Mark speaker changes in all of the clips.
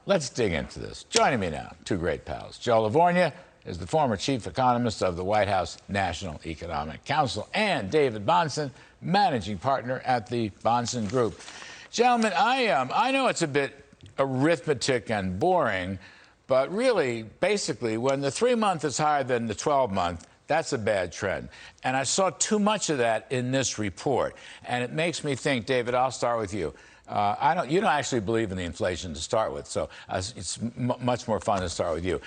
Speaker 1: let's dig into this. Joining me now, two great pals. Joe Lavorgna is the former chief economist of the White House National Economic Council, and David Bahnsen, managing partner at the Bahnsen Group. Gentlemen, I know it's a bit arithmetic and boring, but really, basically, when the 3-month is higher than the 12-month, that's a bad trend. And I saw too much of that in this report. And it makes me think, David, I'll start with you. You don't actually believe in the inflation to start with, so it's much more fun to start with you.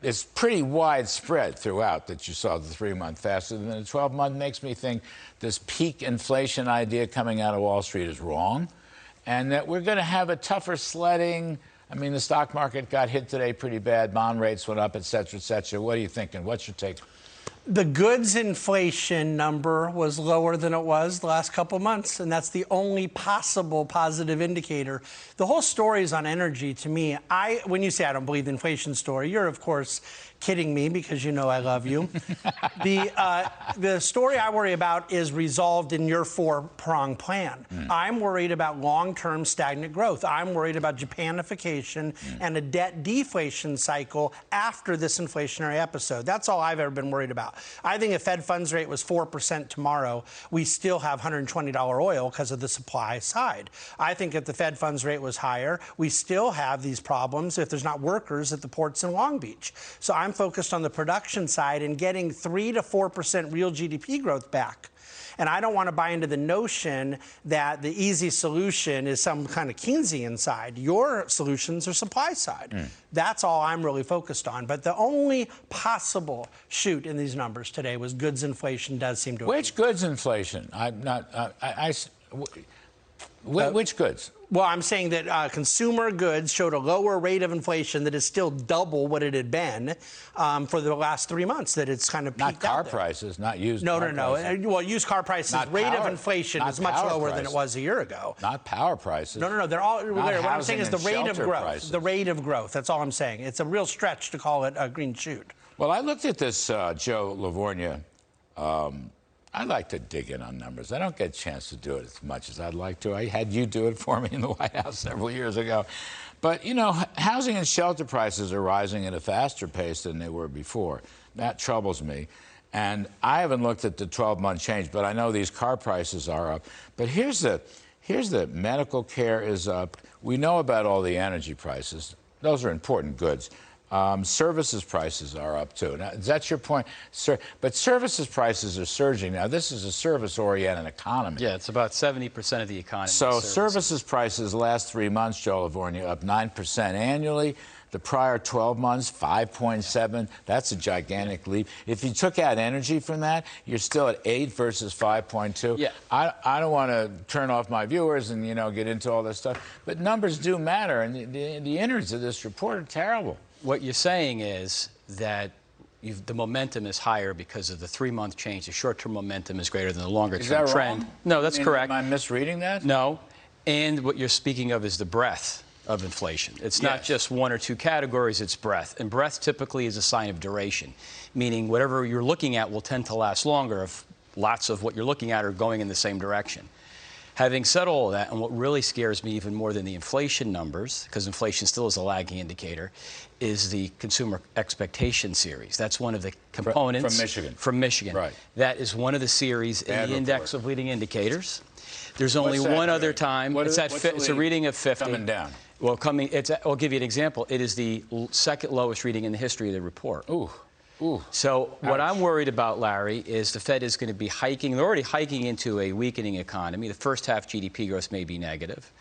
Speaker 1: It's pretty widespread throughout that you saw the 3-month faster than the 12-month. Makes me think this peak inflation idea coming out of Wall Street is wrong, and that we're going to have a tougher sledding. I mean, the stock market got hit today pretty bad. Bond rates went up, et cetera, et cetera. What are you thinking? What's your take?
Speaker 2: The goods inflation number was lower than it was the last couple of months, and that's the only possible positive indicator. The whole story is on energy to me. When you say I don't believe the inflation story, you're, of course, kidding me because you know I love you. The story I worry about is resolved in your 4-prong plan. I'm worried about long-term stagnant growth. I'm worried about Japanification and a debt deflation cycle after this inflationary episode. That's all I've ever been worried about. I think if Fed funds rate was 4% tomorrow, we still have $120 oil because of the supply side. I think if the Fed funds rate was higher, we still have these problems if there's not workers at the ports in Long Beach. So I'm focused on the production side and getting 3 to 4% real GDP growth back. And I don't want to buy into the notion that the easy solution is some kind of Keynesian side. Your solutions are supply side. That's all I'm really focused on. But the only possible shoot in these numbers today was goods inflation does seem to.
Speaker 1: Which goods inflation? I'm not. Which goods?
Speaker 2: Well, I'm saying that consumer goods showed a lower rate of inflation that is still double what it had been for the last 3 months, that it's kind of peaked out.
Speaker 1: Not car prices, not used car prices.
Speaker 2: No. Well, used car prices, rate of inflation is much lower than it was a year ago.
Speaker 1: Not power prices.
Speaker 2: No. They're all. What I'm saying is the rate of growth. Prices. The rate of growth. That's all I'm saying. It's a real stretch to call it a green shoot.
Speaker 1: Well, I looked at this, Joe Lavorgna. I like to dig in on numbers. I don't get a chance to do it as much as I'd like to. I had you do it for me in the White House several years ago. But, you know, housing and shelter prices are rising at a faster pace than they were before. That troubles me. And I haven't looked at the 12-month change, but I know these car prices are up. But here's the medical care is up. We know about all the energy prices. Those are important goods. Services prices are up, too. Now, is that your point? But services prices are surging. Now, this is a service-oriented economy.
Speaker 3: Yeah, it's about 70% of the economy.
Speaker 1: So services prices last 3 months, Joe Lavorgna, up 9% annually. The prior 12 months, 5.7. That's a gigantic leap. If you took out energy from that, you're still at 8 versus 5.2.
Speaker 3: Yeah.
Speaker 1: I don't want to turn off my viewers and, get into all this stuff. But numbers do matter, and the innards of this report are terrible.
Speaker 3: What you're saying is that the momentum is higher because of the 3-month change. The short-term momentum is greater than the longer-term trend.
Speaker 1: Wrong?
Speaker 3: No, that's correct.
Speaker 1: Am I misreading that?
Speaker 3: No. And what you're speaking of is the breadth of inflation. It's not just 1 or 2 categories, it's breadth. And breadth typically is a sign of duration, meaning whatever you're looking at will tend to last longer if lots of what you're looking at are going in the same direction. Having said all of that, and what really scares me even more than the inflation numbers, because inflation still is a lagging indicator, is the consumer expectation series. That's one of the components.
Speaker 1: From Michigan.
Speaker 3: From Michigan.
Speaker 1: Right.
Speaker 3: That is one of the series in the index of leading indicators. There's only one other time. It's a reading of 50.
Speaker 1: Coming down.
Speaker 3: Well, I'll give you an example. It is the second lowest reading in the history of the report.
Speaker 1: Ooh.
Speaker 3: So what I'm worried about, Larry, is the Fed is going to be hiking. They're already hiking into a weakening economy. The first half GDP growth may be negative.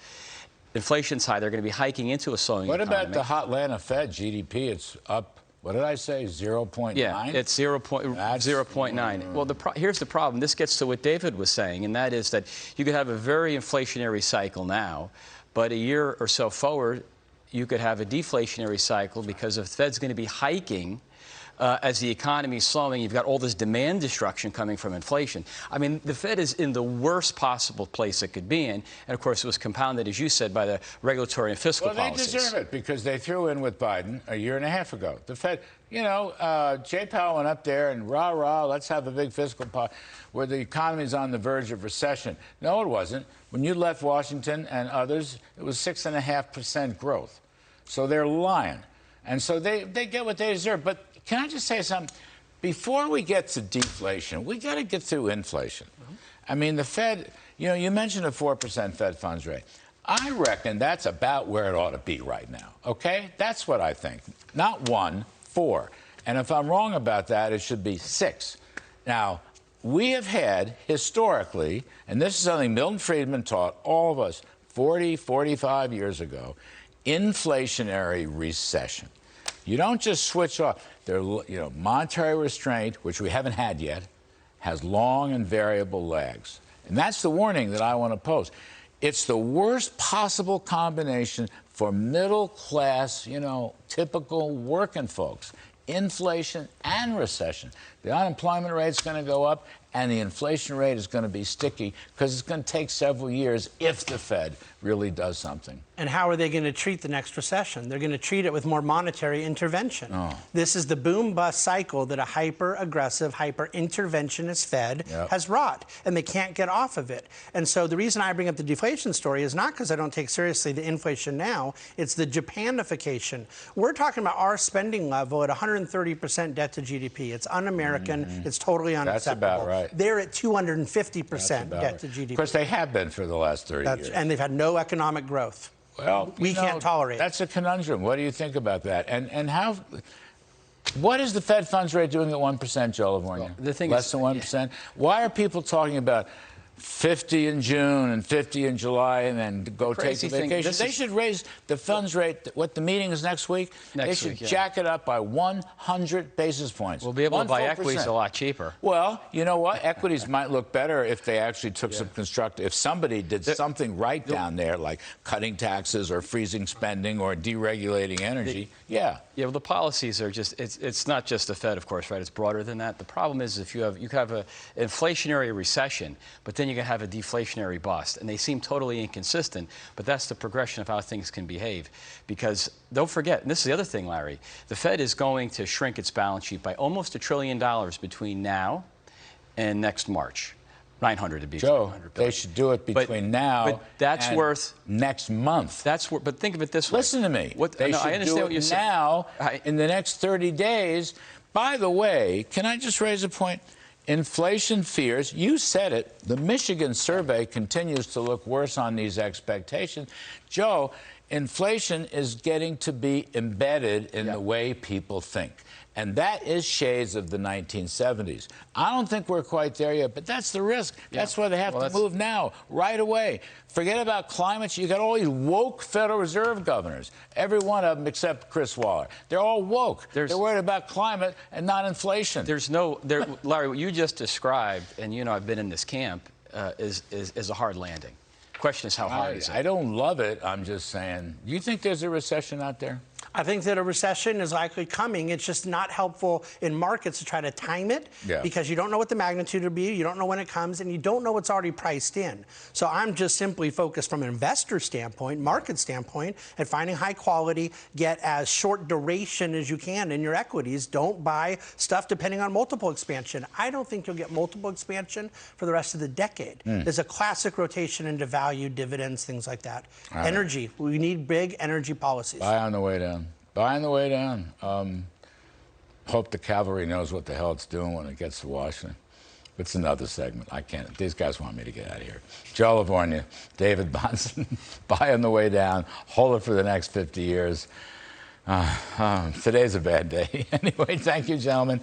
Speaker 3: Inflation's high. They're going to be hiking into a slowing economy.
Speaker 1: What about the Hotlanta Fed GDP? It's up, what did I say, 0.9?
Speaker 3: Yeah, it's 0.9. Well, here's the problem. This gets to what David was saying, and that is that you could have a very inflationary cycle now, but a year or so forward, you could have a deflationary cycle because if the Fed's going to be hiking as the economy is slowing, you've got all this demand destruction coming from inflation. I mean, the Fed is in the worst possible place it could be in. And, of course, it was compounded, as you said, by the regulatory and fiscal policies.
Speaker 1: Well, they deserve it because they threw in with Biden a year and a half ago. The Fed, you know, Jay Powell went up there and rah, let's have a big fiscal policy where the economy's on the verge of recession. No, it wasn't. When you left Washington and others, it was 6.5% growth. So they're lying. And so they get what they deserve. But can I just say something? Before we get to deflation, we got to get through inflation. I mean, the Fed, you know, you mentioned a 4% Fed funds rate. I reckon that's about where it ought to be right now, okay? That's what I think. Not 1, 4. And if I'm wrong about that, it should be 6. Now, we have had historically, and this is something Milton Friedman taught all of us 40, 45 years ago, inflationary recession. You don't just switch off. There, you know, monetary restraint, which we haven't had yet, has long and variable lags. And that's the warning that I want to pose. It's the worst possible combination for middle class, you know, typical working folks. Inflation and recession. The unemployment rate's going to go up, and the inflation rate is going to be sticky because it's going to take several years if the Fed really does something.
Speaker 2: And how are they going to treat the next recession? They're going to treat it with more monetary intervention. This is the boom-bust cycle that a hyper-aggressive, hyper-interventionist Fed has wrought, and they can't get off of it. And so the reason I bring up the deflation story is not because I don't take seriously the inflation now, it's the Japanification. We're talking about our spending level at 130% debt to GDP. It's un-American. It's totally unacceptable.
Speaker 1: That's about right.
Speaker 2: They're at 250% debt to GDP.
Speaker 1: Of course, they have been for the last 30 years.
Speaker 2: And they've had no economic growth.
Speaker 1: Well,
Speaker 2: we can't tolerate it.
Speaker 1: That's a conundrum. What do you think about that? And how? What is the Fed funds rate doing at 1%, Joe Lavorgna?
Speaker 3: Well, the thing
Speaker 1: Less
Speaker 3: is,
Speaker 1: than 1%. Why are people talking about 50 in June and 50 in July and then go take a vacation? They should raise the funds rate. What the meeting is next week? They should jack it up by 100 basis points.
Speaker 3: We'll be able to buy equities a lot cheaper.
Speaker 1: Well, you know what? Equities might look better if they actually took some constructive. If somebody did something right down there, like cutting taxes or freezing spending or deregulating energy. Yeah,
Speaker 3: well, the policies are just, it's not just the Fed, of course, right? It's broader than that. The problem is if you have an inflationary recession, but then you can have a deflationary bust, and they seem totally inconsistent, but that's the progression of how things can behave. Because don't forget, and this is the other thing, Larry, the Fed is going to shrink its balance sheet by almost $1 trillion between now and next March. 900 to be
Speaker 1: Joe, they should do it between now
Speaker 3: that's
Speaker 1: and
Speaker 3: worth
Speaker 1: next month.
Speaker 3: But think of it this way.
Speaker 1: Listen to me.
Speaker 3: They should do it
Speaker 1: now in the next 30 days. By the way, can I just raise a point? Inflation fears, you said it, the Michigan survey continues to look worse on these expectations. Joe, inflation is getting to be embedded in the way people think. And that is shades of the 1970s. I don't think we're quite there yet, but that's the risk. That's why they have to move now, right away. Forget about climate change. You got all these woke Federal Reserve governors, every one of them except Chris Waller. They're all woke. They're worried about climate and not inflation.
Speaker 3: Larry, what you just described, and you know I've been in this camp, is a hard landing. The question is how hard is it?
Speaker 1: I don't love it. I'm just saying. Do you think there's a recession out there?
Speaker 2: I think that a recession is likely coming. It's just not helpful in markets to try to time it because you don't know what the magnitude will be, you don't know when it comes, and you don't know what's already priced in. So I'm just simply focused from an investor standpoint, market standpoint, at finding high quality, get as short duration as you can in your equities. Don't buy stuff depending on multiple expansion. I don't think you'll get multiple expansion for the rest of the decade. There's a classic rotation into value, dividends, things like that. Energy, we need big energy policies.
Speaker 1: Buy on the way down. Buy on the way down. Hope the cavalry knows what the hell it's doing when it gets to Washington. It's another segment. I can't. These guys want me to get out of here. Joe Lavorgna, David Bahnsen, buy on the way down. Hold it for the next 50 years. Today's a bad day. Anyway, thank you, gentlemen.